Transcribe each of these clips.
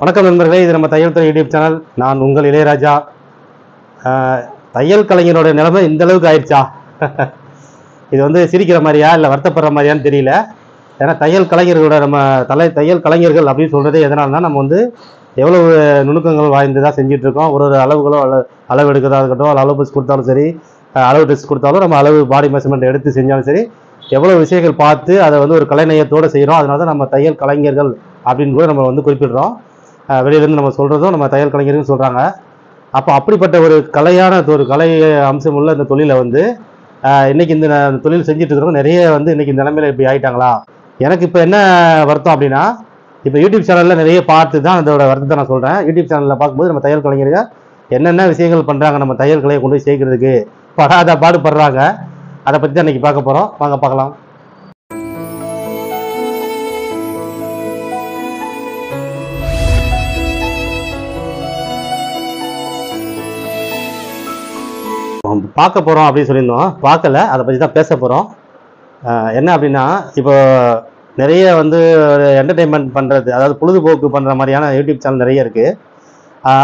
வணக்கம் நண்பர்களே, இது நம்ம தையல் துறை யூடியூப் சேனல். நான் உங்கள் இளையராஜா. தையல் கலைஞரோட நிலைமை இந்த அளவுக்கு ஆயிடுச்சா? இது வந்து சிரிக்கிற மாதிரியா இல்லை வருத்தப்படுற மாதிரியான்னு தெரியல. ஏன்னா தையல் கலைஞர்களோட நம்ம தையல் கலைஞர்கள் அப்படின்னு சொல்கிறதே எதனால்னா, நம்ம வந்து எவ்வளவு நுணுக்கங்கள் வாய்ந்ததாக செஞ்சுட்டு இருக்கோம். ஒரு அளவுகளோ அளவு எடுக்கிறதா இருக்கட்டும், அளவு பஸ் கொடுத்தாலும் சரி, அளவு டெஸ்ட் கொடுத்தாலும் நம்ம அளவு பாடி மெஷர்மெண்ட் எடுத்து செஞ்சாலும் சரி, எவ்வளோ விஷயங்கள் பார்த்து அதை வந்து ஒரு கலைநயத்தோடு செய்கிறோம். அதனால தான் நம்ம தையல் கலைஞர்கள் அப்படின்னு கூட நம்ம வந்து குறிப்பிடுறோம். வெளியிலேருந்து நம்ம சொல்கிறதும் நம்ம தையல் கலைஞர்கள் சொல்கிறாங்க. அப்போ அப்படிப்பட்ட ஒரு ஒரு கலை அம்சம் உள்ள இந்த தொழிலை வந்து இன்றைக்கி இந்த தொழில் செஞ்சுட்டு இருக்கிறவங்க நிறைய வந்து இன்றைக்கி இந்த நிலைமையில் இப்படி ஆகிட்டாங்களா? எனக்கு இப்போ என்ன வருத்தம் அப்படின்னா, இப்போ யூடியூப் சேனலில் நிறைய பார்த்து தான் அதோட வருத்தத்தை நான் சொல்கிறேன். யூடியூப் சேனலில் பார்க்கும்போது நம்ம தையல் கலைஞர்கள் என்னென்ன விஷயங்கள் பண்ணுறாங்க, நம்ம தையல் கலையை கொண்டு போய் சேர்க்கறதுக்கு படாத பாடுபடுறாங்க. அதை பற்றி தான் இன்றைக்கி பார்க்க போகிறோம். வாங்க பார்க்கலாம். பார்க்க போகிறோம் அப்படின்னு சொல்லியிருந்தோம், பார்க்கல, அதை பற்றி தான் பேச போகிறோம். என்ன அப்படின்னா, இப்போ நிறைய வந்து ஒரு என்டர்டெயின்மெண்ட் பண்ணுறது, அதாவது பொழுதுபோக்கு பண்ணுற மாதிரியான யூடியூப் சேனல் நிறைய இருக்குது.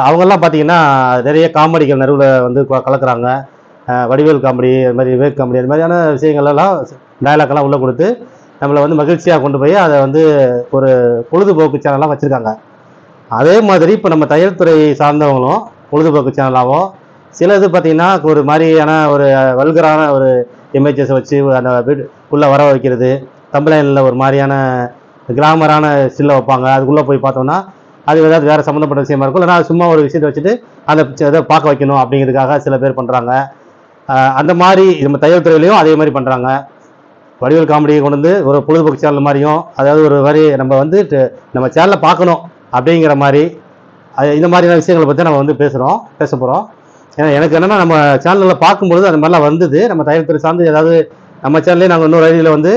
அவங்கெல்லாம் பார்த்தீங்கன்னா நிறைய காமெடிகள் நடுவில் வந்து கலக்குறாங்க. வடிவேல் காமெடி, அது மாதிரி விவேக் காமெடி, அது மாதிரியான விஷயங்கள்லாம் டயலாக்லாம் உள்ளே கொடுத்து நம்மளை வந்து மகிழ்ச்சியாக கொண்டு போய் அதை வந்து ஒரு பொழுதுபோக்கு சேனலாக வச்சுருக்காங்க. அதே மாதிரி இப்போ நம்ம தையல் துறை சார்ந்தவங்களும் பொழுதுபோக்கு சேனலாகவும் சிலது பார்த்தீங்கன்னா ஒரு மாதிரியான ஒரு வல்கரான ஒரு இமேஜஸை வச்சு அந்த வீட்டுக்குள்ளே வர வைக்கிறது, தம்பலைனில் ஒரு மாதிரியான கிராமரான ஸ்டில்லை வைப்பாங்க. அதுக்குள்ளே போய் பார்த்தோம்னா அது ஏதாவது வேறு சம்மந்தப்பட்ட விஷயமா இருக்கும். இல்லைனா சும்மா ஒரு விஷயத்தை வச்சுட்டு அந்த இதை பார்க்க வைக்கணும் அப்படிங்கிறதுக்காக சில பேர் பண்ணுறாங்க. அந்த மாதிரி நம்ம தையல் துறையிலையும் அதே மாதிரி பண்ணுறாங்க. வடிவேல் காமெடியை கொண்டு வந்து ஒரு பொழுதுபோக்கு சேனல் மாதிரியும், அதாவது ஒரு மாதிரி நம்ம வந்து நம்ம சேனலை பார்க்கணும் அப்படிங்கிற மாதிரி இந்த மாதிரியான விஷயங்களை பற்றி நம்ம வந்து பேச போகிறோம். ஏன்னா எனக்கு என்னென்னா, நம்ம சேனலில் பார்க்கும்பொழுது அந்த மாதிரிலாம் வந்தது. நம்ம தையல் துறை சார்ந்து ஏதாவது நம்ம சேனல்லே நாங்கள் இன்னொரு ஐடியில் வந்து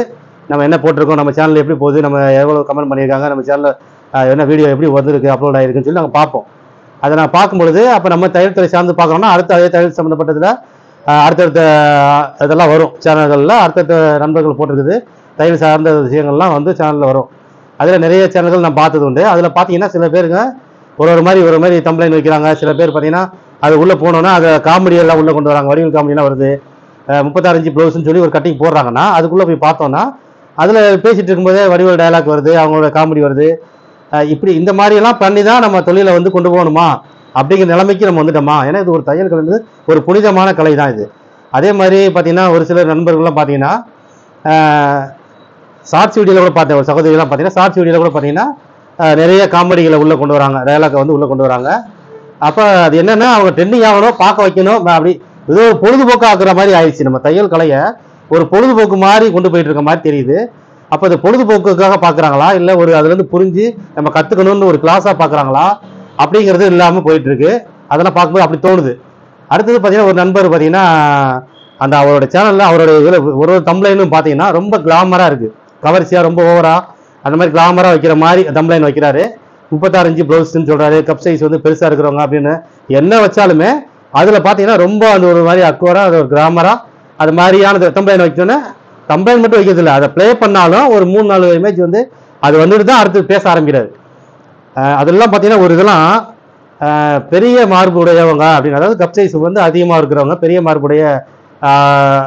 நம்ம என்ன போட்டிருக்கோம், நம்ம சேனல் எப்படி போகுது, நம்ம எவ்வளோ கமெண்ட் பண்ணியிருக்காங்க, நம்ம சேனலில் என்ன வீடியோ எப்படி வந்திருக்கு, அப்லோட் ஆகிருக்குன்னு சொல்லி நாங்கள் பார்ப்போம். அதை நான் பார்க்கும்பொழுது அப்போ நம்ம தையல் துறை சார்ந்து பார்க்குறோம்னா அடுத்த அதே தையல் சம்மந்தப்பட்டதில் அடுத்தடுத்த இதெல்லாம் வரும். சேனல்களில் அடுத்தடுத்த நண்பர்கள் போட்டிருக்குது, தையல் சார்ந்த விஷயங்கள்லாம் வந்து சேனலில் வரும். அதில் நிறைய சேனல்கள் நான் பார்த்தது உண்டு. அதில் பார்த்தீங்கன்னா சில பேருங்க ஒரு மாதிரி தம்ப்லைன் வைக்கிறாங்க. சில பேர் பார்த்தீங்கன்னா அது உள்ளே போனோன்னா அதை காமெடியெல்லாம் உள்ளே கொண்டு வராங்க. வடிவேல் காமெடியெல்லாம் வருது. 36 இன்ச்சு ப்ளவுஸ்ன்னு சொல்லி ஒரு கட்டிங் போடுறாங்கன்னா அதுக்குள்ளே போய் பார்த்தோன்னா அதில் பேசிகிட்டு இருக்கும்போதே வடிவேல் டயலாக் வருது, அவங்களோட காமெடி வருது. இப்படி இந்த மாதிரியெல்லாம் பண்ணி தான் நம்ம தொழிலை வந்து கொண்டு போகணுமா அப்படிங்கிற நிலைமைக்கு நம்ம வந்துட்டோமா? ஏன்னா இது ஒரு தையல் கலை, ஒரு புனிதமான கலை தான் இது. அதே மாதிரி பார்த்தீங்கன்னா ஒரு சில நண்பர்கள்லாம் பார்த்தீங்கன்னா ஷார்ட்ஸ் வீடியோவில் கூட பார்த்தேன். ஒரு சகோதரிகள்லாம் பார்த்தீங்கன்னா ஷார்ட்ஸ் வீடியோவில் கூட பார்த்தீங்கன்னா நிறைய காமெடிகளை உள்ளே கொண்டு வராங்க, டயலாக்கை வந்து உள்ளே கொண்டு வராங்க. அப்போ அது என்னென்னா, அவங்க ட்ரெண்டிங் ஆகணும், பார்க்க வைக்கணும், அப்படி ஏதோ பொழுதுபோக்கு ஆக்குற மாதிரி ஆயிடுச்சு. நம்ம தையல் கலையை ஒரு பொழுதுபோக்கு மாதிரி கொண்டு போயிட்டு இருக்க மாதிரி தெரியுது. அப்போ அது பொழுதுபோக்குக்காக பார்க்குறாங்களா, இல்லை ஒரு அதுலேருந்து புரிஞ்சு நம்ம கற்றுக்கணும்னு ஒரு கிளாஸாக பார்க்குறாங்களா அப்படிங்கிறது இல்லாமல் போயிட்டுருக்கு. அதெல்லாம் பார்க்கும்போது அப்படி தோணுது. அடுத்தது பார்த்தீங்கன்னா ஒரு நண்பர் பார்த்தீங்கன்னா அந்த அவரோட சேனலில் அவரோட இதில் ஒரு தம்ப்லைனும் பார்த்தீங்கன்னா ரொம்ப கிளாமராக இருக்குது, கவர்ச்சியாக, ரொம்ப ஓவராக அந்த மாதிரி கிளாமராக வைக்கிற மாதிரி தம்ப்லைன் வைக்கிறாரு. 36 இன்ச்சு ப்ளவுஸ்ன்னு சொல்கிறாரு, கப் சைஸ் வந்து பெருசாக இருக்கிறவங்க அப்படின்னு என்ன வச்சாலுமே அதில் பார்த்தீங்கன்னா ரொம்ப அந்த ஒரு மாதிரி அக்வராக, அது ஒரு கிராமராக அது மாதிரியான தம்ப்லைன் வைக்கணும்னா தம்ப்லைன் மட்டும் வைக்கிறது இல்லை, அதை ப்ளே பண்ணாலும் ஒரு 3-4 இமேஜ் வந்து அது வந்துட்டு தான் அடுத்து பேச ஆரம்பிக்கிறாரு. அதெல்லாம் பார்த்தீங்கன்னா ஒரு இதெல்லாம் பெரிய மார்பு உடையவங்க அப்படின்னு, அதாவது கப் சைஸ் வந்து அதிகமாக இருக்கிறவங்க பெரிய மார்புடைய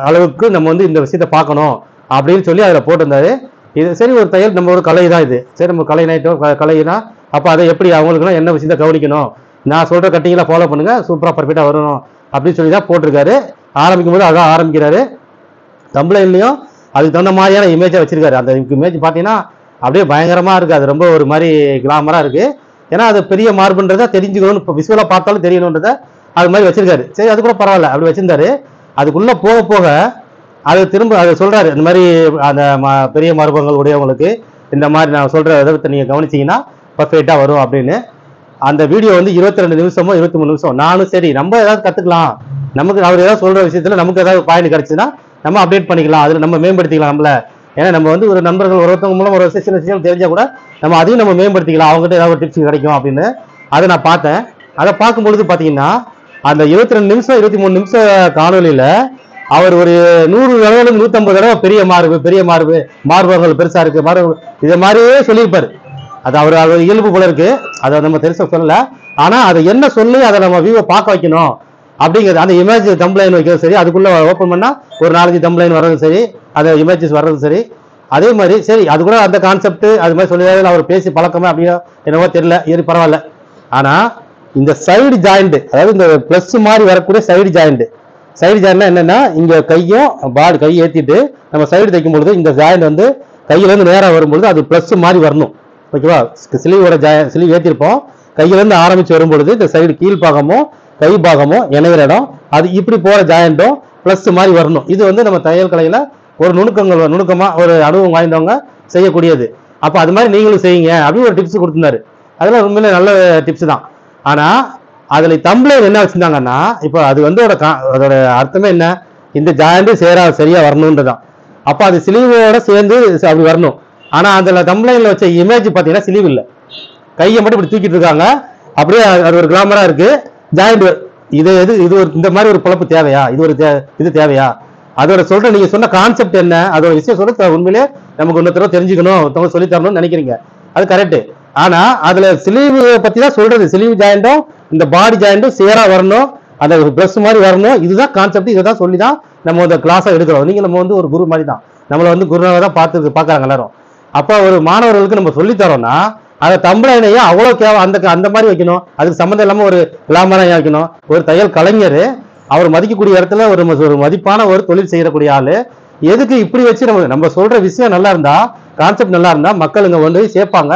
அளவுக்கு நம்ம வந்து இந்த விஷயத்தை பார்க்கணும் அப்படின்னு சொல்லி அதில் போட்டிருந்தாரு. இது சரி, ஒரு தையல் நம்ம ஒரு கலை தான் இது, சரி நம்ம கலை நைட்டோ கலைனா அப்போ அதை எப்படி அவங்களுக்குலாம் என்ன விஷயத்தை கவனிக்கணும், நான் சொல்கிற கட்டிங்கெலாம் ஃபாலோ பண்ணுங்கள், சூப்பராக பர்ஃபெக்டாக வரணும் அப்படின்னு சொல்லி தான் போட்டிருக்காரு. ஆரம்பிக்கும் போது அதான் ஆரம்பிக்கிறாரு. தம்ப்லைன்லையும் அதுக்கு தகுந்த மாதிரியான இமேஜாக வச்சுருக்காரு. அந்த இமேஜ் பார்த்தீங்கன்னா அப்படியே பயங்கரமாக இருக்குது, அது ரொம்ப ஒரு மாதிரி கிளாமராக இருக்குது. ஏன்னா அது பெரிய மார்புன்றதை தெரிஞ்சுக்கணும்னு இப்போ விசுவலாக பார்த்தாலும் தெரியணுன்றதை அது மாதிரி வச்சுருக்காரு. சரி, அது கூட பரவாயில்ல, அப்படி வச்சுருந்தாரு. அதுக்குள்ளே போக போக அது திரும்ப அதை சொல்கிறாரு, இந்த மாதிரி அந்த பெரிய மார்பகங்கள் உடையவங்களுக்கு இந்த மாதிரி நான் சொல்கிற விதத்தை நீங்கள் கவனிச்சிங்கன்னா பர்ஃபெக்டாக வரும் அப்படின்னு. அந்த வீடியோ வந்து 22 நிமிஷமோ 23 நிமிஷம். நானும் சரி நம்ம ஏதாவது கற்றுக்கலாம், நமக்கு அவர் ஏதாவது சொல்கிற விஷயத்தில் நமக்கு ஏதாவது பாயிண்ட் கிடச்சுன்னா நம்ம அப்டேட் பண்ணிக்கலாம், அதில் நம்ம மேம்படுத்திக்கலாம் நம்மளை. ஏன்னா நம்ம வந்து ஒரு நண்பர்கள் ஒருத்தவங்க மூலம் ஒரு சில விஷயம் தெரிஞ்சால் கூட நம்ம அதையும் நம்ம மேம்படுத்திக்கலாம், அவங்ககிட்ட ஏதாவது ஒரு டிப்ஸ் கிடைக்கும் அப்படின்னு அதை நான் பார்த்தேன். அதை பார்க்கும்பொழுது பார்த்தீங்கன்னா அந்த 22 நிமிஷம் 23 நிமிஷம் காணொலியில் அவர் ஒரு 100 தடவை 150 தடவை பெரிய மார்பு மார்பகங்கள் பெருசா இருக்கு, மார்பு இதை மாதிரியே சொல்லியிருப்பாரு. அது அவர் இயல்பு போல இருக்கு, அதை நம்ம பெருசாக சொல்லல. ஆனா அதை என்ன சொல்லி அதை நம்ம வியூவை பார்க்க வைக்கணும் அப்படிங்கிறது, அந்த இமேஜ் தம்ப்லைன் வைக்கிறது சரி, அதுக்குள்ள ஓப்பன் பண்ணா ஒரு 4 தம்ப்லைன் வர்றது சரி, அந்த இமேஜஸ் வர்றது சரி. அதே மாதிரி சரி அது கூட அந்த கான்செப்ட் அது மாதிரி சொல்லி அவர் பேசி பழக்கமே அப்படியோ என்னவோ தெரியல, ஏறி பரவாயில்ல. ஆனா இந்த சைடு ஜாயிண்ட், அதாவது இந்த பிளஸ் மாதிரி வரக்கூடிய சைடு ஜாயிண்ட் என்னன்னா, இங்க கையும் பாடி கை ஏத்திட்டு நம்ம சைடு தைக்கும் பொழுது இந்த ஜாயிண்ட் வந்து கையில இருந்து நேரா வரும்பொழுது அது பிளஸ் மாதிரி வரணும். ஓகேவா? ஸ்லீவோட ஸ்லீவ் ஏத்திருப்போம், கையில இருந்து ஆரம்பிச்சு வரும்பொழுது இந்த சைடு கீழ் பாகமும் கை பாகமும் இணைகிற இடம் அது இப்படி போற ஜாயிண்ட்டும் பிளஸ் மாதிரி வரணும். இது வந்து நம்ம தையல் கலையில ஒரு நுணுக்கமா ஒரு அனுபவம் வாய்ந்தவங்க செய்யக்கூடியது. அப்ப அது மாதிரி நீங்களும் செய்யுங்க அப்படின்னு ஒரு டிப்ஸ் கொடுத்திருந்தாரு. அதெல்லாம் உண்மையிலே நல்ல டிப்ஸ் தான். ஆனா அதுல தம்ப்லைன் என்ன வச்சிருந்தாங்கன்னா, இப்போ அது வந்து அதோட அர்த்தமே என்ன, இந்த ஜாயிண்ட் சரியா வரணும்ன்றதான். அப்ப அது சிலிவோட சேர்ந்து அப்படி வரணும். ஆனா அதுல தம்ப்லைன்ல வச்ச இமேஜ் பாத்தீங்கன்னா சிலிவ் இல்லை, கையை மட்டும் இப்படி தூக்கிட்டு இருக்காங்க, அப்படியே அது ஒரு கிளாமரா இருக்கு. ஜாயிண்ட் இது ஒரு இந்த மாதிரி ஒரு பொழப்பு தேவையா, இது தேவையா? அதோட நீங்க சொன்ன கான்செப்ட் என்ன, அதோட விஷயம் சொல்ல உண்மையிலே நமக்கு இன்னொருத்தர தெரிஞ்சுக்கணும், ஒருத்தவங்க சொல்லி தரணும்னு நினைக்கிறீங்க, அது கரெக்ட். ஆனா அதுல சிலிவ் பத்தி தான் சொல்றது. சிலிவ் ஜாயிண்டும் இந்த பாடி ஜாயிண்டும் சேரா வரணும், அந்த பிளஸ் மாதிரி வரணும். இதுதான் கான்செப்ட். இதான் சொல்லிதான் நம்ம இந்த கிளாஸா எடுக்கிறோம். நீங்க நம்ம வந்து ஒரு குரு மாதிரி தான், நம்மளை வந்து குருநாவை தான் பாக்குறாங்க எல்லாரும். அப்ப ஒரு மாணவர்களுக்கு நம்ம சொல்லி தரோம்னா அதை தம்ப்லைனையே அவ்வளவு அந்த மாதிரி வைக்கணும், அதுக்கு சம்மந்தம் இல்லாம ஒரு கிளாமரா வைக்கணும். ஒரு தையல் கலைஞர் அவர் மதிக்கக்கூடிய இடத்துல ஒரு மதிப்பான ஒரு தொழில் செய்யக்கூடிய ஆளு எதுக்கு இப்படி வச்சு நம்ம சொல்ற விஷயம் நல்லா இருந்தா, கான்செப்ட் நல்லா இருந்தா மக்கள் இங்க வந்து சேர்ப்பாங்க.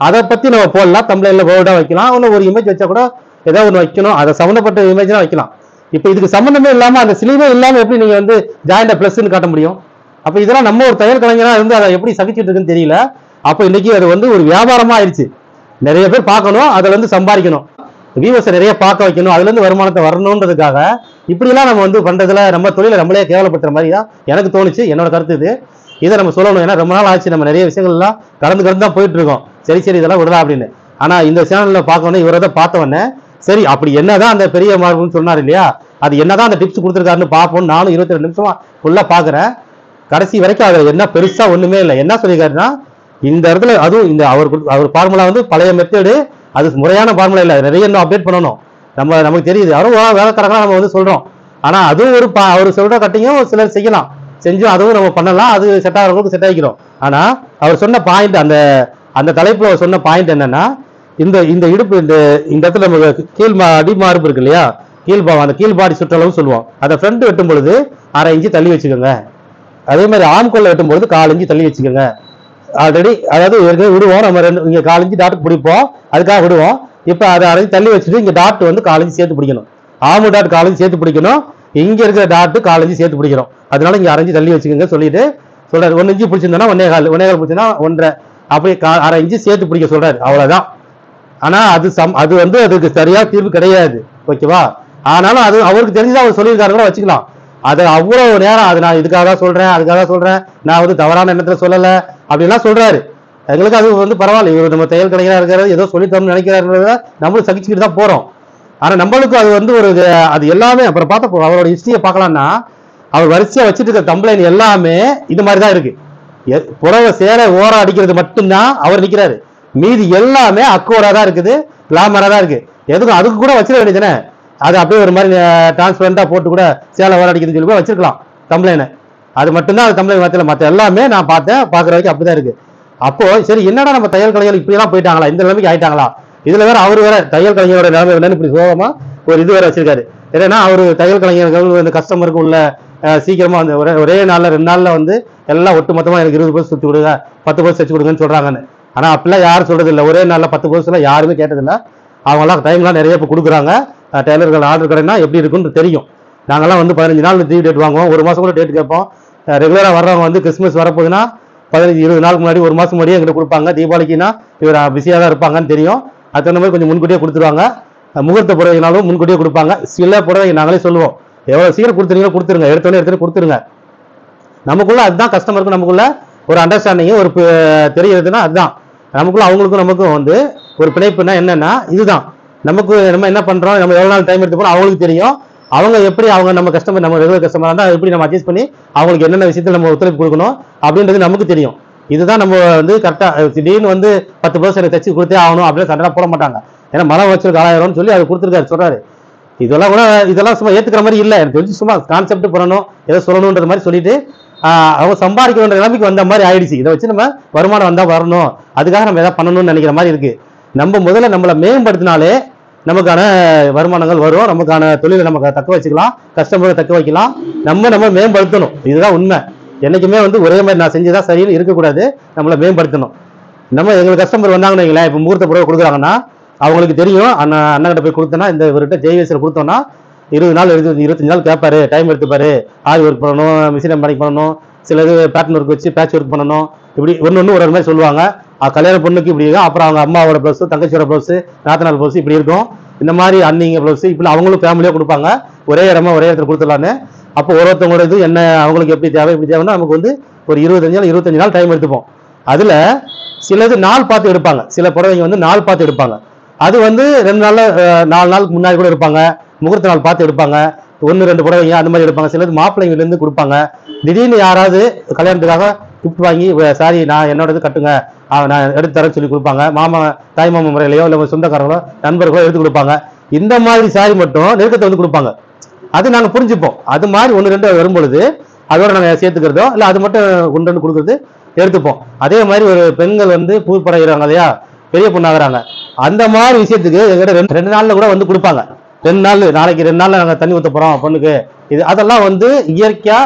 அதை பத்தி நம்ம போடலாம், தம்ப்லைன்ல வேர்டா வைக்கலாம், ஒரு இமேஜ் வச்சா கூட ஏதாவது ஒன்று வைக்கணும், அதை சம்மந்தப்பட்ட இமேஜ் தான் வைக்கலாம். இப்ப இதுக்கு சம்மந்தமே இல்லாம அந்த சிலிவே இல்லாம எப்படி நீங்க வந்து ஜாயிண்ட பிளஸ்ன்னு காட்ட முடியும்? அப்ப இதெல்லாம் நம்ம ஒரு தையல் கலைஞரா இருந்து அதை எப்படி சகிச்சுட்டு இருக்குன்னு தெரியல. அப்ப இன்னைக்கு அது வந்து ஒரு வியாபாரமா ஆயிடுச்சு. நிறைய பேர் பார்க்கணும், அதுல இருந்து சம்பாதிக்கணும், வியூவர்ஸை நிறைய பார்க்க வைக்கணும், அதுல இருந்து வருமானத்தை வரணும்ன்றதுக்காக இப்படி எல்லாம் நம்ம வந்து பண்றதுல நம்ம தொழிலை நம்மளே கேவலப்படுத்துற மாதிரி தான் எனக்கு தோணுச்சு. என்னோட கருத்து இது. இதை நம்ம சொல்லணும். ஏன்னா ரொம்ப நாள் ஆச்சு, நம்ம நிறைய விஷயங்கள்லாம் கடந்து தான் போயிட்டு இருக்கோம். சரி இதெல்லாம் விடலாம் அப்படின்னு. ஆனா இந்த சேனல்ல பார்க்கணும், இவரை தான் பார்த்தவொடனே சரி அப்படி என்னதான் அந்த பெரிய மார்க்குன்னு சொன்னார் இல்லையா, அது என்னதான் அந்த டிப்ஸ் கொடுத்துருக்காருன்னு பார்ப்போம். நானும் 22 நிமிஷமா ஃபுல்லா பாக்குறேன். கடைசி வரைக்கும் அது என்ன பெருசா ஒண்ணுமே இல்லை. என்ன சொல்லியிருக்காருன்னா, இந்த இடத்துல அதுவும் இந்த அவர் ஃபார்முலா வந்து பழைய மெத்தேடு, அது முறையான ஃபார்முலா இல்லை, நிறைய இன்னும் அப்டேட் பண்ணணும். நமக்கு தெரியுது, அவரும் வேலைக்காரங்களா நம்ம வந்து சொல்றோம். ஆனா அதுவும் ஒரு அவர் சொல்ற கட்டிங்கும் சிலர் செய்யலாம், செஞ்சும் அதுவும் நம்ம பண்ணலாம், அது செட் ஆகிறவங்களுக்கு செட் ஆகிக்கிறோம். ஆனா அவர் சொன்ன பாயிண்ட், அந்த தலைப்புல அவர் சொன்ன பாயிண்ட் என்னன்னா, இந்த இடுப்பு இந்த இடத்துல நமக்கு அடிமார்பு இருக்கு இல்லையா, அந்த கீழ்பாடி சுற்றளவு சொல்லுவோம். அதை ஃப்ரண்ட் வெட்டும் பொழுது 1/2 இன்ச்சு தள்ளி வச்சுக்கோங்க. அதே மாதிரி ஆம்கோல்ல வெட்டும் பொழுது 1/4 இன்ச்சு தள்ளி வச்சுக்கோங்க. ஆல்ரெடி அதாவது விடுவோம் நம்ம இங்க 1/4 இன்ச்சு டாட் பிடிப்போம், அதுக்காக விடுவோம். இப்ப அதை 1/2 இன்ச்சு தள்ளி வச்சுட்டு இங்க டாட் வந்து 1/4 இன்ச்சு சேர்த்து பிடிக்கணும். ஆமு டாட் 1/4 இன்ச்சு சேர்த்து பிடிக்கணும், இங்க இருக்கிற டாட் 1/4 இன்ச்சு சேர்த்து பிடிக்கணும். அதனால இங்க 1/2 இன்ச்சு தள்ளி வச்சுக்கோங்க சொல்லிட்டு சொல்றாரு. 1 இன்ச்சு பிடிச்சிருந்தோம்னா 1.25 பிடிச்சிருந்தா 1.5 அப்படி 1/2 இன்ச்சு சேர்த்து பிடிக்க சொல்றாரு, அவ்வளவுதான். ஆனா அது வந்து அதுக்கு சரியா தீர்வு கிடையாது. ஓகேவா? ஆனாலும் அது அவருக்கு தெரிஞ்சுதான் அவர் சொல்லியிருக்காரு கூட வச்சுக்கலாம். அது அவ்வளவு நேரம் அது நான் இதுக்காக தான் சொல்றேன், அதுக்காக தான் சொல்றேன், நான் வந்து தவறான எண்ணத்துல சொல்லல அப்படின்லாம் சொல்றாரு. எங்களுக்கு அது வந்து பரவாயில்ல, இவர் நம்ம தையல் கலைஞரா இருக்கிறது ஏதோ சொல்லித்தரணும்னு நினைக்கிறாருன்றத நம்மளும் சகிச்சுக்கிட்டு தான் போறோம். ஆனா நம்மளுக்கு அது வந்து அது எல்லாமே அப்புறம் பார்த்தா அவரோட ஹிஸ்டரியை பார்க்கலாம்னா, அவர் வரிசையா வச்சுட்டு இருக்க தம்ப்லைன் எல்லாமே இது மாதிரிதான் இருக்கு. புறவை சேர ஓரம் அடிக்கிறது மட்டும்தான் அவர் நிக்கிறாரு, மீதி எல்லாமே அக்கோரா தான் இருக்குது, கிளாமரா தான் இருக்கு. எதுக்கும் அதுக்கு கூட வச்சிட வேண்டியதுதானே, அது அப்படியே ஒரு மாதிரி டிரான்ஸ்பரண்டா போட்டு கூட சேலை ஓரம் அடிக்கிறது சொல்லி கூட வச்சிருக்கலாம் தம்ப்லைனை. அது மட்டும்தான் அது தம்ப்லைன் மாத்தல, மற்ற எல்லாமே நான் பார்க்குற வரைக்கும் அப்படிதான் இருக்கு. அப்போ சரி என்னடா நம்ம தையல் கலைஞர் இப்படி எல்லாம் போயிட்டாங்களா, இந்த நிலைமைக்கு ஆயிட்டாங்களா? இதுல வேற அவர் வேற தையல் கலைஞரோட நிலைமை என்னன்னு இப்படி சோகமா ஒரு இது வேற வச்சிருக்காரு. ஏன்னா அவரு தையல் கலைஞர்கள் இந்த கஸ்டமருக்கு உள்ள சீக்கிரமா வந்து ஒரே நாள்ல 2 நாள்ல வந்து எல்லாம் ஒட்டு மொத்தமா எனக்கு 20 பர்ஸ் சுத்தி கொடுங்க, 10 பர்ஸ் வச்சு கொடுங்கன்னு சொல்றாங்கன்னு. ஆனா அப்படிலாம் யாரும் சொல்றது இல்லை. ஒரே நாள்ல 10 பர்ஸ் எல்லாம் யாருமே கேட்டதில்லை. அவங்க எல்லாம் டைம்லாம் நிறைய இப்ப கொடுக்குறாங்க. டெய்லர்கள் ஆர்டர் கடைனா எப்படி இருக்குன்னு தெரியும். நாங்கெல்லாம் வந்து 15 நாள் லீவ் டேட் வாங்குவோம், 1 மாசம் கூட டேட் கேட்போம். ரெகுலரா வர்றவங்க வந்து கிறிஸ்மஸ் வரப்போகுதுன்னா 15-20 நாளுக்கு முன்னாடி 1 மாசம் முன்னாடியே எங்கிட்ட கொடுப்பாங்க. தீபாவளிக்குன்னா இவர் பிஸியா தான் இருப்பாங்கன்னு தெரியும், அது தகுந்த மாதிரி கொஞ்சம் முன்கூட்டியே கொடுத்துருவாங்க. முகூர்த்த புடவைனாலும் முன்கூட்டியே கொடுப்பாங்க. சில புடவை நாங்களே சொல்லுவோம், எவ்வளவு சீக்கிரம் கொடுத்துருங்களோ கொடுத்துருங்க, எடுத்தோடனே கொடுத்துருங்க. நமக்குள்ள அதுதான் கஸ்டமருக்கும் நமக்குள்ள ஒரு அண்டர்ஸ்டாண்டிங் ஒரு தெரியுதுன்னா அதுதான் நமக்குள்ள அவங்களுக்கும் நமக்கும் வந்து ஒரு பிணைப்புனா என்னன்னா இதுதான். நமக்கு நம்ம என்ன பண்றோம், நம்ம எவ்வளவு நாள் டைம் எடுத்து போறோம் அவங்களுக்கு தெரியும். அவங்க எப்படி நம்ம கஸ்டமர் நம்ம ரெகுலர் கஸ்டமரா இருந்தா எப்படி நம்ம அட்ஜஸ்ட் பண்ணி அவங்களுக்கு என்னென்ன விஷயத்துல நம்ம ஒத்துழைப்பு கொடுக்கணும் அப்படின்றது நமக்கு தெரியும். இதுதான் நம்ம வந்து கரெக்டா திடீர்னு வந்து 10% எனக்கு தச்சு கொடுத்தே ஆகணும் அப்படின்னு சண்டை போட மாட்டாங்க. ஏன்னா மனம் வச்சு 1000 சொல்லி அது கொடுத்துருக்காரு சொல்றாரு. இதெல்லாம் சும்மா ஏத்துக்கிற மாதிரி இல்லை, எனக்கு தெரிஞ்சு சும்மா கான்செப்ட் பண்ணணும் ஏதோ சொல்லணுன்ற மாதிரி சொல்லிட்டு அவங்க சம்பாதிக்க வேண்டிய நிலைமைக்கு வந்த மாதிரி ஆயிடுச்சு. இதை வச்சு நம்ம வருமானம் வந்தா வரணும், அதுக்காக நம்ம எதாவது பண்ணணும்னு நினைக்கிற மாதிரி இருக்கு. நம்ம முதல்ல நம்மளை மேம்படுத்தினாலே நமக்கான வருமானங்கள் வரும், நமக்கான தொழிலை நம்ம தக்க வச்சுக்கலாம், கஸ்டமரை தக்க வைக்கலாம். நம்ம மேம்படுத்தணும், இதுதான் உண்மை. என்னைக்குமே வந்து ஒரே மாதிரி நான் செஞ்சுதான் சரின்னு இருக்கக்கூடாது, நம்மளை மேம்படுத்தணும். நம்ம எங்களுக்கு கஸ்டமர் வந்தாங்கன்னு வைங்களேன், இப்போ முகூர்த்த புடவை கொடுக்குறாங்கன்னா அவங்களுக்கு தெரியும் அண்ணன்கிட்ட போய் கொடுத்தோன்னா இந்த இவர்கிட்ட ஜெய்வேசியில் கொடுத்தோன்னா 20 நாள் 25 நாள் கேட்பாரு, டைம் எடுத்துப்பாரு, ஆரி ஒர்க் பண்ணணும், மிஷின் எம்பாரிங் பண்ணணும், சிலது பேட்டர்ன் ஒர்க் வச்சு பேட்ச் ஒர்க் பண்ணணும், இப்படி ஒன்று ஒரு மாதிரி சொல்லுவாங்க. கல்யாண பொண்ணுக்கு இப்படி இருக்கும், அப்புறம் அவங்க அம்மாவோட ப்ளவுஸ், தங்கச்சியோட ப்ளவுஸ், நாத்தனார் ப்ளவுஸ் இப்படி இருக்கும். இந்த மாதிரி அன்னிங்க ப்ளவுஸ் இப்படி அவங்களும் ஃபேமிலியாக கொடுப்பாங்க, ஒரே இடமா ஒரே இடத்துல கொடுத்துடலான்னு. அப்போ ஒருத்தவங்களோட இது என்ன அவங்களுக்கு எப்படி தேவை இப்படி தேவைன்னா நமக்கு வந்து ஒரு 25 நாள் டைம் எடுத்துப்போம். அதில் சிலது நாள் பார்த்து எடுப்பாங்க, சில புடவைங்க வந்து நாள் பார்த்து எடுப்பாங்க. அது வந்து 2 நாள் 4 நாளுக்கு முன்னாடி கூட எடுப்பாங்க, முகூர்த்த நாள் பார்த்து எடுப்பாங்க, 1-2 புடவைங்க அந்த மாதிரி எடுப்பாங்க. சிலது மாப்பிள்ளைங்கலேருந்து கொடுப்பாங்க. திடீர்னு யாராவது கல்யாணத்துக்காக கிஃப்ட் வாங்கி சாரி நான் என்னோட இது கட்டுங்க நான் எடுத்து தரேன்னு சொல்லி கொடுப்பாங்க. தாய் மாமா முறையிலையோ இல்லை சொந்தக்காரங்களோ நண்பர்களோ எடுத்து கொடுப்பாங்க. இந்த மாதிரி சாரி மட்டும் நெருக்கத்தை வந்து கொடுப்பாங்க. அது நாங்கள் புரிஞ்சுப்போம். அது மாதிரி 1-2 வரும்பொழுது அதோட நாங்கள் சேர்த்துக்கிறதோ இல்லை அது மட்டும் 1-2 கொடுக்குறது எடுத்துப்போம். அதே மாதிரி ஒரு பெண்கள் வந்து பூ படைகிறாங்க இல்லையா, பெரிய பொண்ணாகிறாங்க, அந்த மாதிரி விஷயத்துக்கு எங்கிட்ட 2 நாள்ல கூட வந்து கொடுப்பாங்க. 2 நாள் நாளைக்கு 2 நாள்ல நாங்கள் தண்ணி ஊற்ற போறோம் பொண்ணுக்கு, இது அதெல்லாம் வந்து இயற்கையா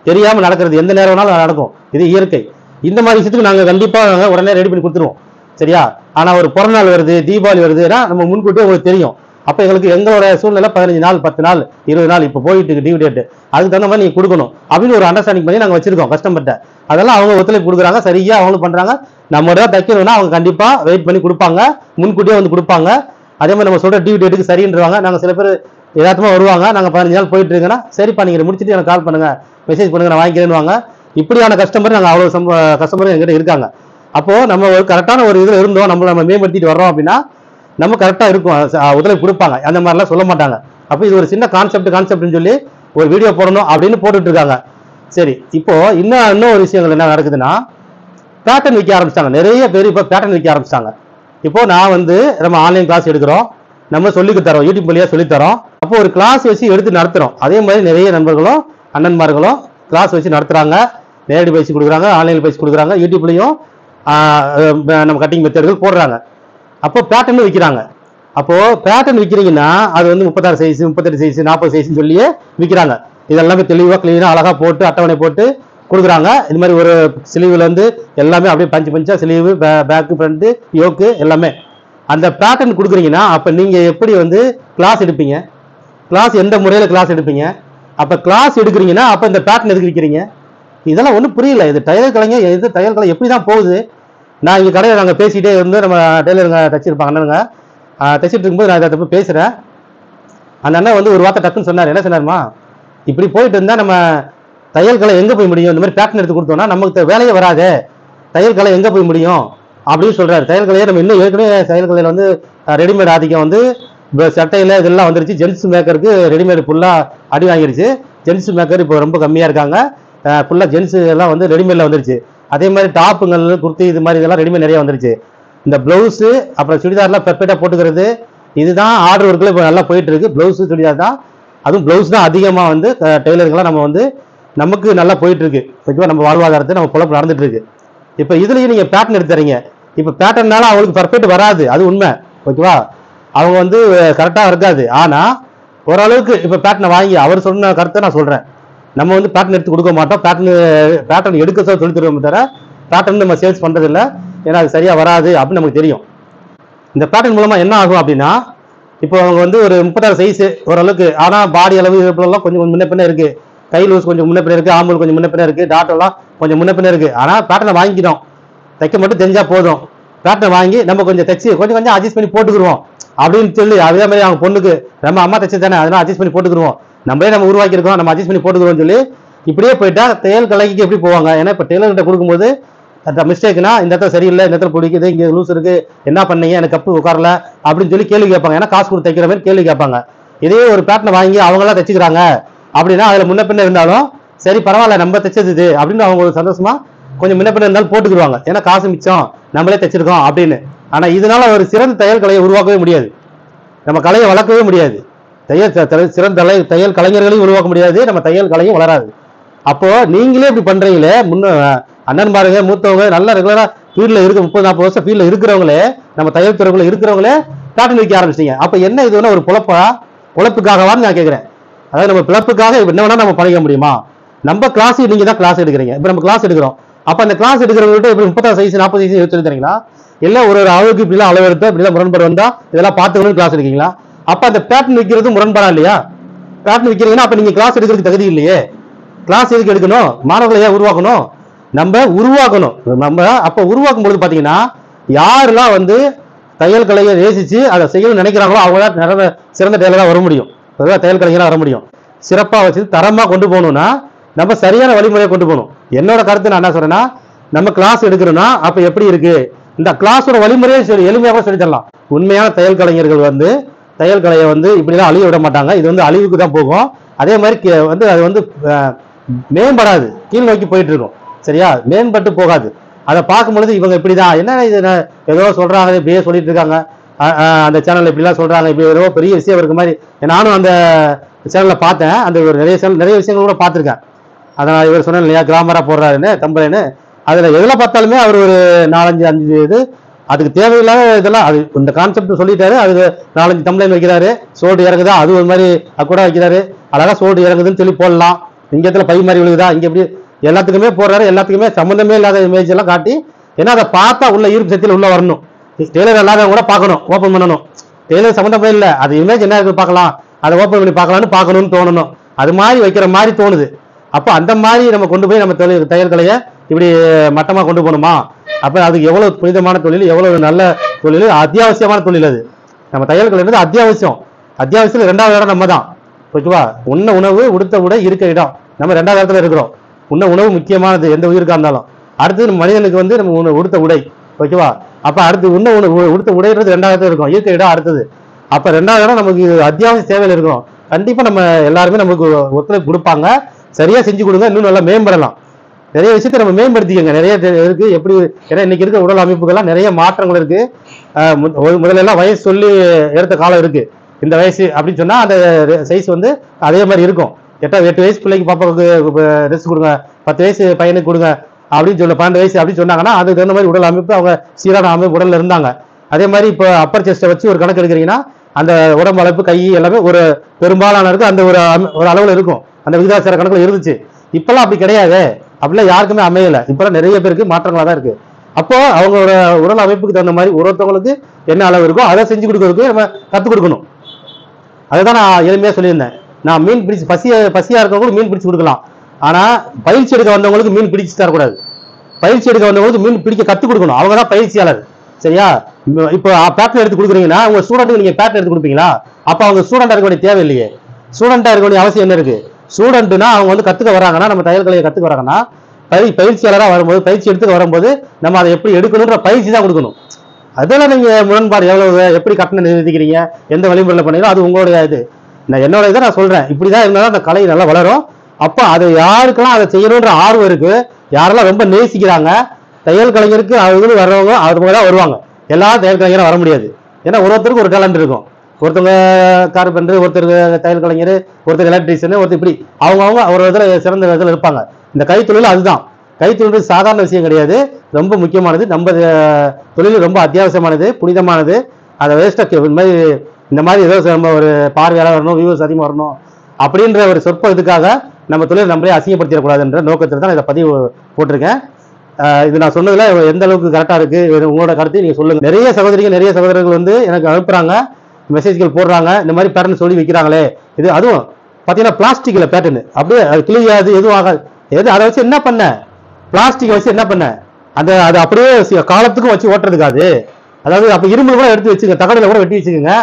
தெரியாம நடக்கிறது, எந்த நேரம் வேணாலும் நடக்கும், இது இயற்கை. இந்த மாதிரி விஷயத்துக்கு நாங்கள் கண்டிப்பா உடனே ரெடி பண்ணி கொடுத்துருவோம், சரியா? ஆனா ஒரு பிறந்த நாள் வருது, தீபாவளி வருதுன்னா நம்ம முன்கூட்டியே உங்களுக்கு தெரியும். அப்ப எங்களுக்கு எங்களோட சூழ்நிலை 15 நாள் 10 நாள் 20 நாள் இப்போ போயிட்டு டியூ டேட், அதுக்கு தகுந்த மாதிரி நீங்க கொடுக்கணும் அப்படின்னு ஒரு அண்டர்ஸ்டாண்டிங் பண்ணி நாங்கள் வச்சிருக்கோம் கஸ்டமர்கிட்ட. அதெல்லாம் அவங்க ஒத்துழைப்பு கொடுக்குறாங்க, சரியா அவங்களும் பண்றாங்க. நம்ம ஏதாவது தைக்கணும்னா அவங்க கண்டிப்பா வெயிட் பண்ணி கொடுப்பாங்க, முன்கூட்டியே வந்து கொடுப்பாங்க. அதே மாதிரி நம்ம சொல்ற டியூ டேட்டுக்கு சரின்றவாங்க. நாங்கள் சில பேர் எதார்த்தமா வருவாங்க, நாங்கள் 15 நாள் போயிட்டு இருக்கோன்னா சரிப்பா நீங்க முடிச்சுட்டு எனக்கு கால் பண்ணுங்க, மெசேஜ் பண்ணுங்க, நான் வாங்கிக்கிறேன்னு. இப்படியான கஸ்டமர் நாங்கள் அவ்வளோ கஸ்டமர் எங்கிட்ட இருக்காங்க. அப்போ நம்ம ஒரு கரெக்டான ஒரு இதில் இருந்தோம், நம்ம மேம்படுத்திட்டு வர்றோம் அப்படின்னா நம்ம கரெக்டாக இருக்கும், உதவி கொடுப்பாங்க. அந்த மாதிரிலாம் சொல்ல மாட்டாங்க. அப்போ இது ஒரு சின்ன கான்செப்ட்னு சொல்லி ஒரு வீடியோ போடணும் அப்படின்னு போட்டுட்டு இருக்காங்க. சரி, இப்போ இன்னும் ஒரு விஷயங்கள் என்ன நடக்குதுன்னா, பேட்டர்ன் விற்க ஆரம்பிச்சிட்டாங்க. நிறைய பேர் இப்போ பேட்டர்ன் விற்க ஆரம்பிச்சிட்டாங்க. இப்போ நான் வந்து நம்ம ஆன்லைன் கிளாஸ் எடுக்கிறோம், நம்ம சொல்லிக்கு தரோம், யூடியூப் வழியாக சொல்லித்தரோம். அப்போ ஒரு கிளாஸ் வச்சு எடுத்து நடத்துகிறோம். அதே மாதிரி நிறைய நண்பர்களும் அண்ணன்மார்களும் கிளாஸ் வச்சு நடத்துகிறாங்க, நேரடி பயிற்சி கொடுக்குறாங்க, ஆன்லைன் பயிற்சி கொடுக்குறாங்க, யூடியூப்லையும் நம்ம கட்டிங் மெத்தடுகள் போடுறாங்க. அப்போ பேட்டர்ன் விற்கிறாங்க. அப்போ பேட்டர்ன் விற்கிறீங்கன்னா அது வந்து 36 சைஸ் 38 சைஸ் 40 சைஸ்ன்னு சொல்லியே விற்கிறாங்க. இதெல்லாமே தெளிவாக கிளீனாக அழகாக போட்டு அட்டவணை போட்டு கொடுக்குறாங்க. இது மாதிரி ஒரு ஸ்லீவில் வந்து எல்லாமே அப்படியே பஞ்சா ஸ்லீவு, பேக்கு, ஃப்ரண்ட்டு, யோக்கு எல்லாமே அந்த பேட்டர்ன் கொடுக்குறீங்கன்னா அப்போ நீங்கள் எப்படி வந்து கிளாஸ் எடுப்பீங்க? கிளாஸ் எந்த முறையில் கிளாஸ் எடுப்பீங்க? அப்போ கிளாஸ் எடுக்கிறீங்கன்னா அப்போ இந்த பேட்டர்ன் எதுக்கு விற்கிறீங்க? இதெல்லாம் ஒன்றும் புரியல. இது தையல் கலை எப்படி தான் போகுது? நான் இங்கே கடையில் நாங்கள் பேசிகிட்டே இருந்து நம்ம டெய்லருங்க தைச்சிருப்பாங்க அண்ணனுங்க, தைச்சிட்டு இருக்கும்போது நான் இதை பேசுகிறேன். அந்த அண்ணன் வந்து ஒரு வார்த்தை டக்குன்னு சொன்னார். என்ன சொன்னார்மா, இப்படி போயிட்டு இருந்தால் நம்ம தையல் கலை எங்கே போய் முடியும்? இந்த மாதிரி பேட்டர்ன் எடுத்து கொடுத்தோம்னா நமக்கு வேலையே வராது, தையல் கலை எங்கே போய் முடியும் அப்படின்னு சொல்கிறாரு. தையல் கலையை நம்ம இன்னும் ஏற்கனவே தையல் கலையில் வந்து ரெடிமேட் ஆதிக்கம் வந்து சட்டையில் இதெல்லாம் வந்துருச்சு. ஜென்ஸ் மேக்கருக்கு ரெடிமேட் ஃபுல்லாக அடி வாங்கிருச்சு. ஜென்ஸ் மேக்கர் இப்போ ரொம்ப கம்மியாக இருக்காங்க, ஃபுல்லாக ஜென்ஸு எல்லாம் வந்து ரெடிமேடில் வந்துருச்சு. அதே மாதிரி டாப்புங்கள், குர்த்தி, இது மாதிரி இதெல்லாம் ரெடிமேட் நிறைய வந்துருச்சு. இந்த ப்ளவுஸு அப்புறம் சுடிதார்லாம் பெர்ஃபெக்டாக போட்டுக்கிறது, இதுதான் ஆர்டர் ஒர்க்கில் இப்போ நல்லா போயிட்டு இருக்கு. ப்ளவுஸு சுடிதார் தான், அதுவும் ப்ளவுஸ் தான் அதிகமாக வந்து டெய்லருங்கெல்லாம் நம்ம வந்து நமக்கு நல்லா போயிட்டு இருக்கு. ஓகேவா, நம்ம வாழ்வாதாரத்தை நம்ம பொழப்பு நடந்துட்டு இருக்கு. இப்போ இதுலேயும் நீங்கள் பேட்டர்ன் எடுத்துறீங்க. இப்போ பேட்டர்னால அவங்களுக்கு பர்ஃபெக்ட் வராது, அது உண்மை. ஓகேவா, அவங்க வந்து கரெக்டாக இருக்காது. ஆனால் ஓரளவுக்கு இப்போ பேட்டர்னை வாங்கி அவர் சொன்ன கருத்தை நான் சொல்கிறேன். நம்ம வந்து பேட்டர்ன் எடுத்து கொடுக்க மாட்டோம், பேட்டர்ன் எடுக்க சொல்லி தருவோம் தவிர பேட்டர்ன் நம்ம சேல்ஸ் பண்ணுறதில்ல. ஏன்னா அது சரியாக வராது அப்படின்னு நமக்கு தெரியும். இந்த பேட்டர்ன் மூலமாக என்ன ஆகும் அப்படின்னா, இப்போ அவங்க வந்து ஒரு 36 சைஸு ஓரளவுக்கு, ஆனால் பாடி அளவு இதெல்லாம் கொஞ்சம் முன்ன பின்ன இருக்குது, கை லூஸ் கொஞ்சம் முன்ன பின்ன இருக்குது, ஆம்பூல் கொஞ்சம் முன்ன பின்ன இருக்குது, டாட்டெல்லாம் கொஞ்சம் முன்ன பின்ன இருக்குது. ஆனால் பேட்டர்னை வாங்கிக்கிறோம், தைக்க மட்டும் தெரிஞ்சால் போதும். பேட்டர்னை வாங்கி நம்ம கொஞ்சம் தைச்சி கொஞ்சம் அட்ஜஸ்ட் பண்ணி போட்டுக்குருவோம் அப்படின்னு சொல்லி, அதே மாதிரி அவங்க பொண்ணுக்கு நம்ம அம்மா தைச்சி தானே, அதெல்லாம் அட்ஜஸ்ட் பண்ணி போட்டுக்குருவோம், நம்மளே நம்ம உருவாக்கியிருக்கோம், நம்ம அட்ஜஸ்ட் பண்ணி போட்டுக்கிறோம்னு சொல்லி இப்படியே போயிட்டா தையல் கலைக்கு எப்படி போவாங்க? ஏன்னா இப்போ டெய்லர்கிட்ட கொடுக்கும்போது மிஸ்டேக்னா இந்த இடத்துல சரியில்லை, இந்த இடத்துல பிடிக்குது, இங்கே லூஸ் இருக்கு, என்ன பண்ணீங்க, எனக்கு கப்பு உட்காரல அப்படின்னு சொல்லி கேள்வி கேட்பாங்க. ஏன்னா காசு கொடுத்து தைக்கிற மாதிரி கேள்வி கேட்பாங்க. இதே ஒரு பேட்டர்னை வாங்கி அவங்களாம் தைச்சிக்கிறாங்க அப்படின்னா அதில் முன்ன பின்ன இருந்தாலும் சரி பரவாயில்ல நம்ம தைச்சது இது அப்படின்னு அவங்க ஒரு சந்தோஷமா கொஞ்சம் முன்ன பின்ன இருந்தாலும் போட்டுக்கிடுவாங்க, ஏன்னா காசு மிச்சம் நம்மளே தைச்சிருக்கோம் அப்படின்னு. ஆனா இதனால ஒரு சிறந்த தையல் கலையை உருவாக்கவே முடியாது, நம்ம கலையை வளர்க்கவே முடியாது, சிறந்த தையல் கலைஞர்களையும் உருவாக்க முடியாது, நம்ம தையல் கலையும் வளராது. அப்போ நீங்களே இப்படி பண்றீங்களே, அண்ணன் பாருங்க, மூத்தவங்க நல்லா ரெகுலரா ஃபீல்ட்ல இருக்கு, 30-40 வருஷம் ஃபீல்ட்ல இருக்கிறவங்களே, நம்ம தையல் துறைக்குள்ள இருக்கிறவங்களே பேட்டர்ன் வைக்க ஆரம்பிச்சிட்டீங்க. அப்ப என்ன இதுன்னா ஒரு பொழப்புக்காகவான்னு நான் கேட்கிறேன். அதாவது நம்ம பிழப்புக்காக என்ன வேணா நம்ம பண்ணிக்க முடியுமா? நம்ம கிளாஸ் நீங்க தான் கிளாஸ் எடுக்கிறீங்க, இப்ப நம்ம கிளாஸ் எடுக்கிறோம். அப்ப அந்த கிளாஸ் எடுக்கிறவங்கள்ட்ட இப்ப 36 சைஸ் 40 சைஸ் எடுத்து தரீங்களா? எல்லாம் ஒரு அளவுக்கு இப்படிலாம் அளவு எடுத்தா இப்படிலாம் முரண்பாடு வந்தா இதெல்லாம் பார்த்துக்கணும் கிளாஸ் எடுக்கீங்களா? அப்ப அந்த பேட்டர்ன் வைக்கிறது முரண்பாடா இல்லையா? பேட்டர்ன் வைக்கிறீங்கன்னா அப்ப நீங்க கிளாஸ் எடுக்கிறதுக்கு தகுதி இல்லையே. கிளாஸ் எதுக்கு எடுக்கணும்? மாணவர்களை ஏன் உருவாக்கணும்? நம்ம உருவாக்கணும். நம்ம அப்ப உருவாக்கும் பொழுது பாத்தீங்கன்னா யாரெல்லாம் வந்து தையல் கலையை நேசிச்சு அதை செய்யணும்னு நினைக்கிறாங்களோ அவங்க தான் சிறந்த டெய்லரா வர முடியும், தையல் கலைஞரா வர முடியும். சிறப்பா வச்சு தரமா கொண்டு போகணும்னா நம்ம சரியான வழிமுறையை கொண்டு போகணும். என்னோட கருத்து நான் என்ன சொல்றேன்னா, நம்ம கிளாஸ் எடுக்கிறோம்னா அப்ப எப்படி இருக்கு, இந்த கிளாஸோட வழிமுறையை எளிமையாக சொல்லி தரலாம். உண்மையான தையல் கலைஞர்கள் வந்து தையல் கலையை வந்து இப்படிலாம் அழிய விட மாட்டாங்க, இது வந்து அழிவுக்கு தான் போகும். அதே மாதிரி வந்து அது வந்து மேம்படாது, கீழ் நோக்கி போயிட்டு இருக்கும். சரியா? மேம்பட்டு போகாது. அதை பார்க்கும் பொழுது இவங்க இப்படிதான் என்ன இது ஏதோ சொல்றாங்க, இப்படியே சொல்லிட்டு இருக்காங்க, அந்த சேனல்ல இப்படிலாம் சொல்றாங்க, இப்படி ஏதோ பெரிய விஷயம் இருக்க மாதிரி. நானும் அந்த சேனல்ல பார்த்தேன், அந்த ஒரு நிறைய விஷயங்கள் கூட பார்த்துருக்கேன். அதான் இவர் சொன்னேன் இல்லையா, கிராமரா போடுறாருன்னு தம்பரேன்னு, அதுல எதுல பார்த்தாலுமே அவர் ஒரு 4-5 இது அதுக்கு தேவையில்லாத இதெல்லாம், அது இந்த கான்செப்ட் சொல்லிட்டாரு, அதுக்கு 4-5 தம்ப்ளைன் வைக்கிறாரு, சோடு இறங்குதா அது ஒரு மாதிரி கூட வைக்கிறாரு, அழகா சோடு இறங்குதுன்னு சொல்லி போடலாம், இங்க இடத்துல பை மாதிரி விழுகுதா இங்க எப்படி எல்லாத்துக்குமே போடுறாரு, எல்லாத்துக்குமே சம்மந்தமே இல்லாத இமேஜ் எல்லாம் காட்டி, ஏன்னா அதை பார்த்தா உள்ள ஈர்ப்பு சக்தியில் உள்ள வரணும். டெய்லர் எல்லாரும் கூட பார்க்கணும், ஓப்பன் பண்ணணும். டெய்லர் சம்மந்தமே இல்லை, அது இமேஜ் என்ன இருக்கு பார்க்கலாம், அதை ஓப்பன் பண்ணி பார்க்கணும்னு தோணணும், அது மாதிரி வைக்கிற மாதிரி தோணுது. அப்போ அந்த மாதிரி நம்ம கொண்டு போய் நம்ம தையல் கலையை இப்படி மட்டமா கொண்டு போகணுமா? அப்ப அதுக்கு எவ்வளவு புனிதமான தொழில், எவ்வளவு நல்ல தொழில், அத்தியாவசியமான தொழில் அது. நம்ம தையல் கலை அத்தியாவசியம். 2வது இடம் நம்ம தான். ஓகேவா? உண்ண உணவு, உடுத்த உடை, இருக்க இடம், நம்ம 2வது இடத்துல இருக்கிறோம். உண்ண உணவு முக்கியமானது எந்த உயிருக்கா இருந்தாலும். அடுத்தது மனிதனுக்கு வந்து நம்ம உடுத்த உடை. ஓகேவா? அப்ப அடுத்து உடுத்த உடைன்றது 2வது இடத்துல இருக்கும், இருக்க இடம் அடுத்தது. அப்ப 2வது இடம் நமக்கு அத்தியாவசிய தேவையில் இருக்கணும். கண்டிப்பா நம்ம எல்லாருமே நமக்கு ஒத்துழைப்பு கொடுப்பாங்க, சரியா செஞ்சு கொடுங்க, இன்னும் நல்லா மேம்படலாம். நிறைய விஷயத்தை நம்ம மேம்படுத்திக்கங்க, நிறைய இருக்கு. எப்படி ஏன்னா இன்னைக்கு இருக்க உடல் அமைப்புகள்லாம் நிறைய மாற்றங்கள் இருக்கு. முதல்ல எல்லாம் வயசு சொல்லி எடுத்த காலம் இருக்கு. இந்த வயசு அப்படின்னு சொன்னா அந்த சைஸ் வந்து அதே மாதிரி இருக்கும். 8 வயசு பிள்ளைக்கு பாப்பாவுக்கு ரெஸ்ட் கொடுங்க, 10 வயசு பையனுக்கு கொடுங்க அப்படின்னு சொல்ல, 12 வயசு அப்படின்னு சொன்னாங்கன்னா அதுக்கு தகுந்த மாதிரி உடல் அமைப்பு அவங்க சீரான அமைப்பு உடல்ல இருந்தாங்க. அதே மாதிரி இப்போ அப்பர் செஸ்ட்டை வச்சு ஒரு கணக்கு எடுக்கிறீங்கன்னா அந்த உடம்பு அளப்பு கை எல்லாமே ஒரு பெரும்பாலான இருக்கு, அந்த ஒரு அளவுல இருக்கும், அந்த விகிதாச்சார கணக்குல இருந்துச்சு. இப்பெல்லாம் அப்படி கிடையாது, அப்படிலாம் யாருக்குமே அமையல. இப்பெல்லாம் நிறைய பேருக்கு மாற்றங்களா தான் இருக்கு. அப்போ அவங்களோட உடல் அமைப்புக்கு தகுந்த மாதிரி ஒருத்தவங்களுக்கு என்ன அளவு இருக்கோ அதை செஞ்சு கொடுக்கறதுக்கு நம்ம கற்றுக் கொடுக்கணும். அதுதான் நான் எளிமையா சொல்லியிருந்தேன். நான் மீன் பிடிச்சி பசியா இருக்கவங்களுக்கு மீன் பிடிச்சு கொடுக்கலாம், ஆனா பயிற்சி எடுக்க வந்தவங்களுக்கு மீன் பிடிச்சு தரக்கூடாது. பயிற்சி எடுக்க வந்தவங்களுக்கு மீன் பிடிக்க கற்றுக் கொடுக்கணும், அவங்க தான் பயிற்சியாளர். சரியா? இப்போ பேட்டர்ன் எடுத்து கொடுக்குறீங்கன்னா உங்க ஸ்டூடெண்ட்டுக்கு நீங்க பேட்டர்ன் எடுத்து கொடுப்பீங்களா? அப்ப அவங்க ஸ்டூடெண்டா இருக்க வேண்டிய தேவை இல்லையே. ஸ்டூடெண்டா இருக்க வேண்டிய அவசியம் என்ன இருக்கு? ஸ்டூடெண்ட்னா அவங்க வந்து கத்துக்க வராங்கன்னா, நம்ம தையல் கலையை கத்துக்க வராங்கன்னா, பயிற்சியாளராக வரும்போது, பயிற்சி எடுத்துக்க வரும்போது நம்ம அதை எப்படி எடுக்கணும்ன்ற பயிற்சி தான் கொடுக்கணும். அதெல்லாம் நீங்க முரண்பாடு எவ்வளவு, எப்படி கட்டணம் நிர்ணயிக்கிறீங்க, எந்த வழிமுறையில் பண்ணீங்களோ அது உங்களுடைய இது. என்னோட இதை நான் சொல்றேன், இப்படிதான் இருந்தாலும் அந்த கலை நல்லா வளரும். அப்ப அது யாருக்கெல்லாம் அதை செய்யணுன்ற ஆர்வம் இருக்கு, யாரெல்லாம் ரொம்ப நேசிக்கிறாங்க தையல் கலைஞருக்கு அவங்களும் வர்றவங்க அவங்க தான் வருவாங்க. எல்லாரும் தையல் கலைஞராக வர முடியாது, ஏன்னா ஒருத்தருக்கு ஒரு டேலண்ட் இருக்கும். ஒருத்தவங்க கார்பெண்டர், ஒருத்தருக்கு தையல் கலைஞர், ஒருத்தர் எலக்ட்ரீஷியன், ஒருத்தர் இப்படி அவங்க ஒரு இதில் சிறந்த இதில் இருப்பாங்க. இந்த கைத்தொழில் அதுதான். கைத்தொழில் சாதாரண விஷயம் கிடையாது, ரொம்ப முக்கியமானது. நம்ம தொழில் ரொம்ப அத்தியாவசியமானது, புனிதமானது. அதை வேஸ்ட்டாக இந்த மாதிரி ஏதோ நம்ம ஒரு பார்வையாளர் வரணும், வியூவர்ஸ் அதிகமாக வரணும் அப்படின்ற ஒரு சொற்ப இதுக்காக நம்ம தொழில் நம்மளே அசிங்கப்படுத்திடக்கூடாதுன்ற நோக்கத்தில் தான் இதை பதிவு போட்டிருக்கேன். இது நான் சொன்னதுல எந்த அளவுக்கு கரெக்டாக இருக்கு, உங்களோட கருத்தை நீங்க சொல்லுங்க. நிறைய சகோதரர்கள் வந்து எனக்கு அனுப்புறாங்க, மெசேஜ்கள் போடுறாங்க, இந்த மாதிரி பேட்டர்ன் சொல்லி வைக்கிறாங்களே. இது அதுவும் பார்த்தீங்கன்னா பிளாஸ்டிக்ல பேட்டர்ன் அப்படியே அது கிளியாது, எதுவும் ஆகாது. அதை வச்சு என்ன பண்ண, பிளாஸ்டிக் வச்சு என்ன பண்ண, அது அப்படியே காலத்துக்கும் வச்சு ஓட்டுறதுக்காது. அதாவது அப்ப இரும்பு கூட எடுத்து வச்சுங்க, தகவல கூட வெட்டி வச்சுக்கோங்க.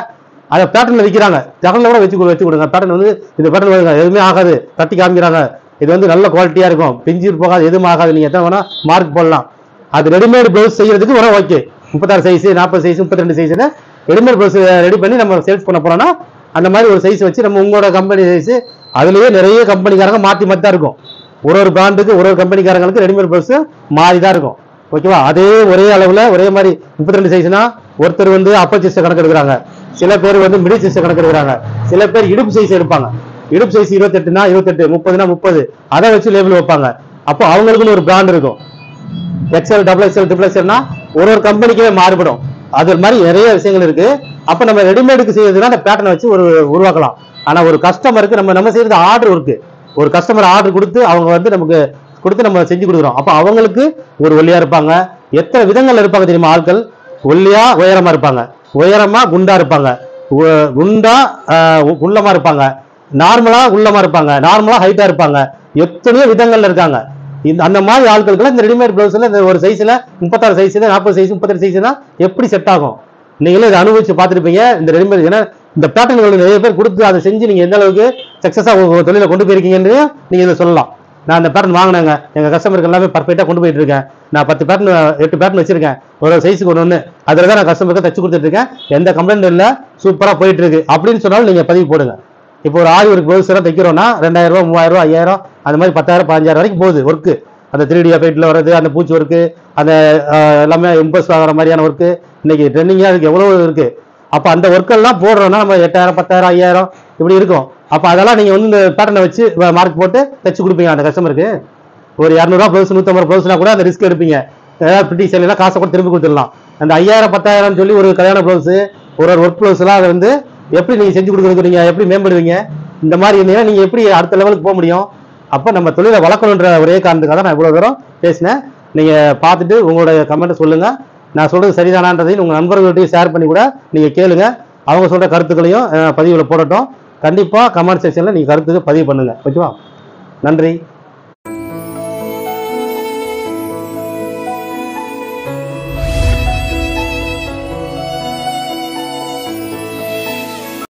அதை பேட்டர்ல வைக்கிறாங்க, தகவல கூட வச்சு கொடுங்க. பேட்டர்ன் வந்து இந்த பேட்டர்ன் எதுவுமே ஆகாது, தட்டி காமிக்கிறாங்க. இது வந்து நல்ல குவாலிட்டியா இருக்கும், பிஞ்சு போகாது, எதுவும் ஆகாது, நீங்க எத்தனை வேணா மார்க் போடலாம். அது ரெடிமேட் பிளவுஸ் செய்யறதுக்கு வேணா ஓகே, 36 சைஸ், 40 சைஸ், 32 சைஸ்ன்னு ரெடிமேட் பிளவுஸ் ரெடி பண்ணி நம்ம சேல்ஸ் பண்ண போறோம்னா அந்த மாதிரி ஒரு சைஸ் வச்சு நம்ம உங்களோட கம்பெனி சைஸ், அதுலயே நிறைய கம்பெனிக்காரங்க மாத்தி தான் இருக்கும். ஒரு பிராண்டுக்கு ஒரு கம்பெனிக்காரங்களுக்கு ரெடிமேட் ப்ளவுஸ் மாறி தான் இருக்கும். ஓகேவா? அதே ஒரே அளவுல ஒரே மாதிரி 32 சைஸ்னா ஒருத்தர் வந்து அப்பர் செஸ்ட் கணக்கு எடுக்கிறாங்க, சில பேர் வந்து மிடில் செஸ்ட் கணக்கு எடுக்கிறாங்க, சில பேர் இடுப்பு சைஸ் எடுப்பாங்க. இடுப்பு சைஸ் 28னா 28, 30னா 30, அதை வச்சு லேபிள் வைப்பாங்க. அப்போ அவங்களுக்குன்னு ஒரு பிராண்ட் இருக்கும். எக்ஸ்எல், டபுள் எக்ஸ்எல், ட்ரிபிள் எக்ஸ்எல்னா ஒரு கம்பெனிக்கே மாறுபடும். அது மாதிரி நிறைய விஷயங்கள் இருக்கு. அப்ப நம்ம ரெடிமேடுக்கு செய்யறதுனா அந்த பேட்டர்னை வச்சு உருவாக்கலாம். ஆனா ஒரு கஸ்டமருக்கு நம்ம செய்யறது ஆர்டர் இருக்கு. ஒரு கஸ்டமர் ஆர்டர் கொடுத்து அவங்க வந்து நமக்கு கொடுத்து நம்ம செஞ்சு கொடுக்குறோம். அப்ப அவங்களுக்கு ஒரு ஒல்லியா இருப்பாங்க, எத்தனை விதங்கள்ல இருப்பாங்க தெரியுமா ஆட்கள்? ஒல்லியா உயரமா இருப்பாங்க, உயரமா குண்டா இருப்பாங்க, குண்டா உள்ளமா இருப்பாங்க, நார்மலா உள்ளமா இருப்பாங்க, நார்மலா ஹைட்டா இருப்பாங்க, எத்தனையோ விதங்கள்ல இருக்காங்க. அந்த மாதிரி ஆட்களுக்கு இந்த ரெடிமேட் பிளவுஸ்ல இந்த ஒரு சைஸ்ல 36 சைஸ், 40 சைஸ், 38 சைஸ்னா எப்படி செட் ஆகும்? நீங்களே இதை அனுபவிச்சு பார்த்துருப்பீங்க. இந்த ரெடிமேட் ஏன்னா இந்த பேட்டர்ன்கள் நிறைய பேர் கொடுத்து அதை செஞ்சு நீங்க எந்த அளவுக்கு சக்சஸா உங்க தொழிலை கொண்டு போயிருக்கீங்கன்னு நீங்க இதை சொல்லலாம். நான் அந்த பேட்டர்ன் வாங்கினேங்க, எங்க கஸ்டமருக்கு எல்லாமே பர்ஃபெக்டா கொண்டு போயிட்டு இருக்கேன். நான் 10 பேட்டர்ன் 8 பேட்டர்ன் வச்சிருக்கேன், ஒரு சைஸுக்கு ஒன்று. அதுல தான் நான் கஸ்டமருக்கு தச்சு கொடுத்துட்டு இருக்கேன். எந்த கம்ப்ளைண்ட் இல்லை, சூப்பரா போயிட்டு இருக்கு அப்படின்னு சொன்னாலும் நீங்க பதிவு போடுங்க. இப்போ ஒரு ஆரி ஒரு ப்ளவுஸ் எல்லாம் தைக்கிறோம்னா 2000 ரூபா, 3000 ரூபா, 5000, அந்த மாதிரி 10,000, 15,000 வரைக்கும் போகுது ஒர்க்கு. அந்த 3D எஃபெக்ட்ல வர்றது, அந்த பூச்சி ஒர்க்கு, அந்த எல்லாமே இம்பஸ் ஆகிற மாதிரியான ஒர்க்கு இன்னைக்கு ட்ரெண்டிங்கா இருக்கு, எவ்வளவு இருக்கு. அப்ப அந்த ஒர்க்கெல்லாம் போடுறோம்னா நம்ம 8000, 10,000, 5000 இப்படி இருக்கும். அப்ப அதெல்லாம் நீங்க வந்து இந்த பேட்டர்னை வச்சு மார்க் போட்டு தைச்சு கொடுப்பீங்க அந்த கஸ்டமருக்கு. ஒரு 200 ரூபா ப்ளவுஸ், 150 ப்ளவுஸ்னா கூட அந்த ரிஸ்க் எடுப்பீங்க. ஏதாவது பிடி சேலாம் காசை கூட திரும்பி கொடுத்துடலாம். அந்த 5000, 10,000 சொல்லி ஒரு கல்யாண ப்ளவுஸ், ஒரு ஒர்க் ப்ளவுஸ் எல்லாம் அதை வந்து எப்படி நீங்க செஞ்சு கொடுக்குறது, நீங்க எப்படி மேம்படுவீங்க? இந்த மாதிரி இருந்தீங்கன்னா நீங்க எப்படி அடுத்த லெவலுக்கு போக முடியும்? அப்ப நம்ம தொழிலை வளர்க்கணுன்ற ஒரே காரணத்துக்காக தான் நான் இவ்வளவு தூரம் பேசினேன். நீங்க பார்த்துட்டு உங்களோட கமெண்ட் சொல்லுங்க. நான் சொல்றது சரிதானான்றதையும் உங்க நண்பர்கள்ட்டையும் ஷேர் பண்ணி கூட நீங்க கேளுங்க. அவங்க சொல்ற கருத்துக்களையும் பதிவுல போடட்டும். கண்டிப்பா கமெண்ட் செக்ஷன்ல நீங்க கருத்துக்கு பதிவு பண்ணுங்க. ஓகேவா? நன்றி.